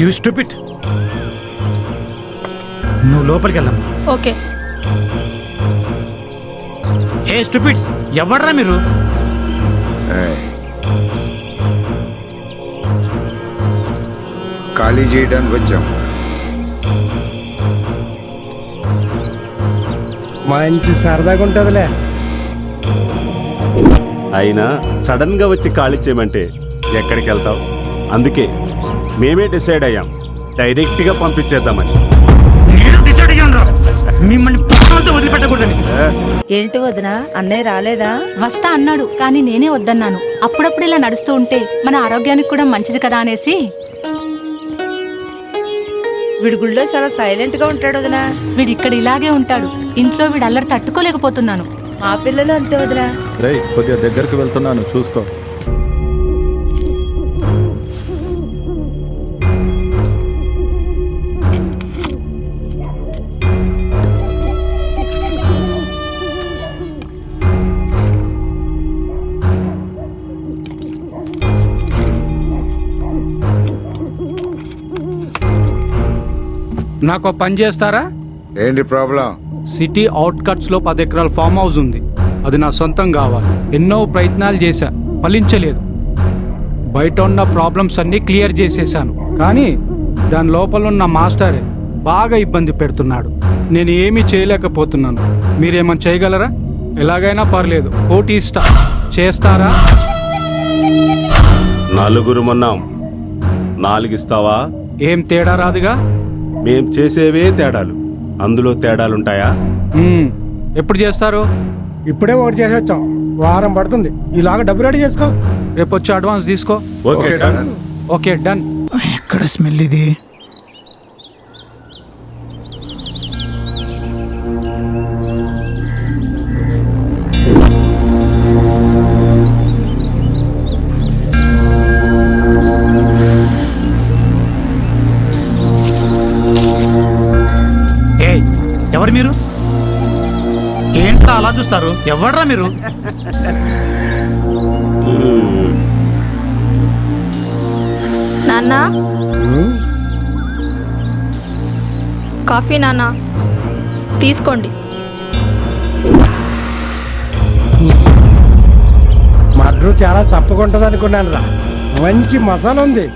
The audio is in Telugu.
You stupid. నువ్వు లోపలికి వెళ్ళమ్మా. ఓకే. ఏ స్టూపిడ్స్, ఎవడ్రా మీరు? ఖాళీ చేయడానికి వచ్చాం. మంచి సరదాగా ఉంటుందిలే. అయినా సడన్ గా వచ్చి కాలిచ్చేయమంటే ఎక్కడికి వెళ్తావు? అందుకే మేమే డిసైడ్ అయ్యాం, డైరెక్ట్ గా పంపించేద్దామని. మిమ్మల్ని ప్రాణాలతో వదిలిపెట్టకూడదని. ఏంటి వదినా, అన్నయ్య రాలేదా? వస్తా అన్నాడు, కానీ నేనే వద్దన్నాను. అప్పుడప్పుడు ఇలా నడుస్తూ ఉంటే మన ఆరోగ్యానికి కూడా మంచిది కదా అనేసి. వీడి గుళ్ళో చాలా సైలెంట్ గా ఉంటాడు వదినా. వీడు ఇక్కడ ఇలాగే ఉంటాడు. ఇంట్లో వీడు అల్లరి తట్టుకోలేకపోతున్నాను. మా పిల్లలు అంతే వదినా. రేయ్, కొద్దిగా దగ్గరకు వెళ్తున్నాను, చూసుకో. నాకు పని చేస్తారా? ఏంటి ప్రాబ్లం? సిటీ అవుట్కట్స్లో 10 ఎకరాల ఫామ్ హౌస్ ఉంది. అది నా సొంతం కావాలి. ఎన్నో ప్రయత్నాలు చేశా, ఫలించలేదు. బయట ఉన్న ప్రాబ్లమ్స్ అన్నీ క్లియర్ చేసేసాను, కానీ దాని లోపల ఉన్న మాస్టరే బాగా ఇబ్బంది పెడుతున్నాడు. నేను ఏమీ చేయలేకపోతున్నాను. మీరేమన్నా చేయగలరా? ఎలాగైనా పర్లేదు, పోటీ ఇస్తా. చేస్తారా? నలుగురు మొన్నాం, 4 ఇస్తావా? ఏం తేడా రాదుగా. మేం చేసేవే తేడాలు, అందులో తేడాలుంటాయా? ఎప్పుడు చేస్తారు? ఇప్పుడే ఒకటి చేసి వచ్చాం, వారం పడుతుంది. ఇలాగ డబ్బు రెడీ చేసుకో. రేపు వచ్చి అడ్వాన్స్ తీసుకో. Okay done. Okay done. ఎక్కడ స్మెల్ ఇది? ఎవరు మీరు? ఏంట్రా అలా చూస్తారు? ఎవడ్రా మీరు? నాన్న, కాఫీ నాన్న తీసుకోండి. మడ్రు చాలా చప్పగా ఉంటుంది అనుకున్నాను రా. మంచి మసాలా ఉంది.